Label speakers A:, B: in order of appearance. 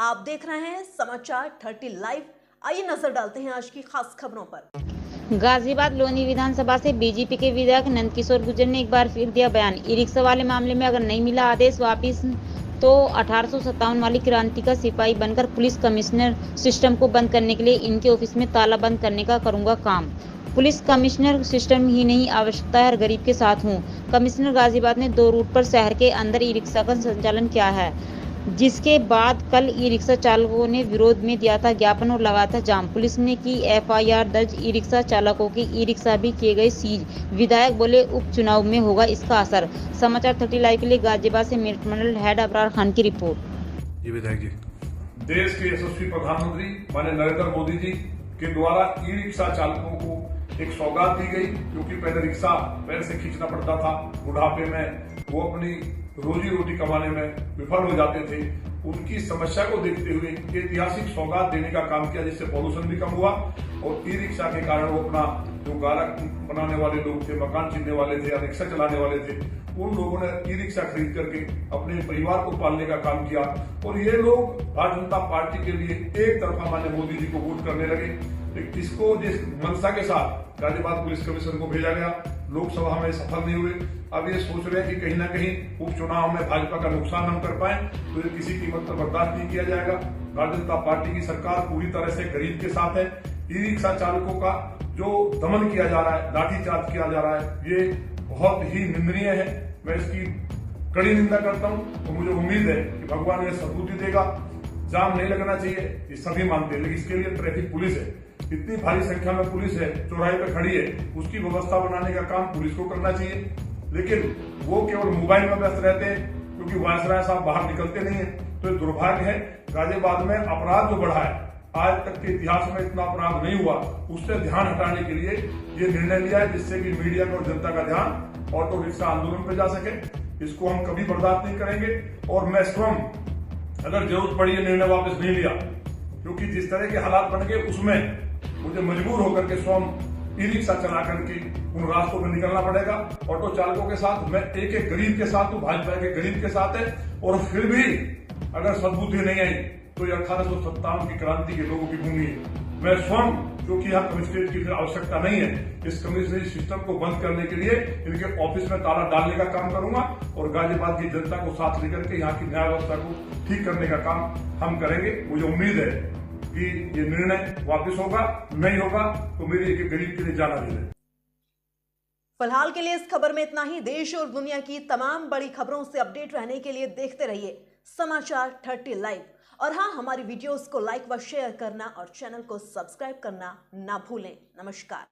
A: आप देख रहे हैं समाचार 30 लाइव। आइए नजर डालते हैं आज की खास खबरों पर।
B: गाजियाबाद लोनी विधानसभा से बीजेपी के विधायक नंदकिशोर गुर्जर ने एक बार फिर दिया बयान। ई रिक्शा वाले मामले में अगर नहीं मिला आदेश वापिस तो 1857 वाली क्रांति का सिपाही बनकर पुलिस कमिश्नर सिस्टम को बंद करने के लिए इनके ऑफिस में ताला बंद करने का करूंगा काम। पुलिस कमिश्नर सिस्टम ही नहीं, आवश्यकता है हर गरीब के साथ हूँ। कमिश्नर गाजियाबाद ने 2 रूट पर शहर के अंदर ई रिक्शा का संचालन किया है, जिसके बाद कल ई रिक्शा चालकों ने विरोध में दिया था ज्ञापन और लगाया था जाम। पुलिस ने की एफआईआर दर्ज, ई रिक्शा चालकों की ई रिक्शा भी किए गए सीज। विधायक बोले उपचुनाव में होगा इसका असर। समाचार 30 लाइव के लिए गाजियाबाद से मेरठ मंडल हेड अबरार खान की रिपोर्ट।
C: ये विधायक जी,
D: देश के यशस्वी प्रधानमंत्री माननीय नरेंद्र मोदी जी के द्वारा ई रिक्शा चालकों को एक सौगात दी गई, क्योंकि पहले रिक्शा पैर से खींचना पड़ता था। बुढ़ापे में वो अपनी रोजी रोटी कमाने में विफल हो जाते थे। उनकी समस्या को देखते हुए ऐतिहासिक सौगात देने का काम किया, जिससे पॉल्यूशन भी कम हुआ और ई रिक्शा के कारण वो अपना जो गाला बनाने वाले लोग थे, मकान छीनने वाले थे या रिक्शा चलाने वाले थे, उन लोगों ने ई रिक्शा खरीद करके अपने परिवार को पालने का काम किया। और ये लोग भारतीय जनता पार्टी के लिए एक तरफा माननीय मोदी जी को वोट करने लगे। इसको जिस मंशा के साथ गाजियाबाद पुलिस कमिश्नर को भेजा गया, लोकसभा में सफल नहीं हुए। अब ये सोच रहे हैं कि कहीं ना कहीं उपचुनाव में भाजपा का नुकसान हम कर पाए, तो ये किसी कीमत पर बर्दाश्त नहीं किया जाएगा। भारतीय जनता पार्टी की सरकार पूरी तरह से गरीब के साथ है। ई रिक्शा चालकों का जो दमन किया जा रहा है, लाठीचार्ज किया जा रहा है, ये बहुत ही निंदनीय है। मैं इसकी कड़ी निंदा करता हूँ और मुझे उम्मीद है कि भगवान ये सद्बुद्धि देगा। जाम नहीं लगना चाहिए, ये सभी मानते हैं, लेकिन इसके लिए ट्रैफिक पुलिस है, इतनी भारी संख्या में पुलिस है, चौराहे पे खड़ी है, उसकी व्यवस्था बनाने का काम पुलिस को करना चाहिए। लेकिन वो केवल मोबाइल में व्यस्त रहते हैं, क्योंकि वायसराय साहब बाहर निकलते नहीं है। तो ये दुर्भाग्य है। गाजियाबाद में अपराध जो बढ़ा है, आज तक के इतिहास में इतना अपराध नहीं हुआ, उससे ध्यान हटाने के लिए ये निर्णय लिया है, जिससे कि मीडिया का और जनता का ध्यान ऑटो रिक्शा आंदोलन पर जा सके। इसको हम कभी बर्दाश्त नहीं करेंगे और मैं स्वयं अगर जरूरत पड़ी ये निर्णय वापस नहीं लिया, क्योंकि जिस तरह के हालात बन गए उसमें मुझे मजबूर होकर के स्वयं ई रिक्शा चला करके उन रास्तों में निकलना पड़ेगा। ऑटो चालकों के साथ मैं एक एक गरीब के साथ हूँ, भाजपा के गरीब के साथ है। और फिर भी अगर सद्बुद्धि नहीं आई तो ये 1857 की क्रांति के लोगों की भूमि है। मैं स्वयं, क्योंकि यहाँ कमिश्नरेट की फिर आवश्यकता नहीं है, इस कमिश्नरेट सिस्टम को बंद करने के लिए इनके ऑफिस में ताला डालने का काम करूंगा और गाजियाबाद की जनता को साथ लेकर के यहाँ की न्याय व्यवस्था को ठीक करने का काम हम करेंगे। मुझे उम्मीद है कि ये निर्णय वापस होगा, नहीं होगा तो मेरे एक गरीब के लिए जाना भी है।
A: फिलहाल के लिए इस खबर में इतना ही। देश और दुनिया की तमाम बड़ी खबरों से अपडेट रहने के लिए देखते रहिए समाचार 30 लाइव। और हाँ, हमारी वीडियोस को लाइक व शेयर करना और चैनल को सब्सक्राइब करना ना भूलें। नमस्कार।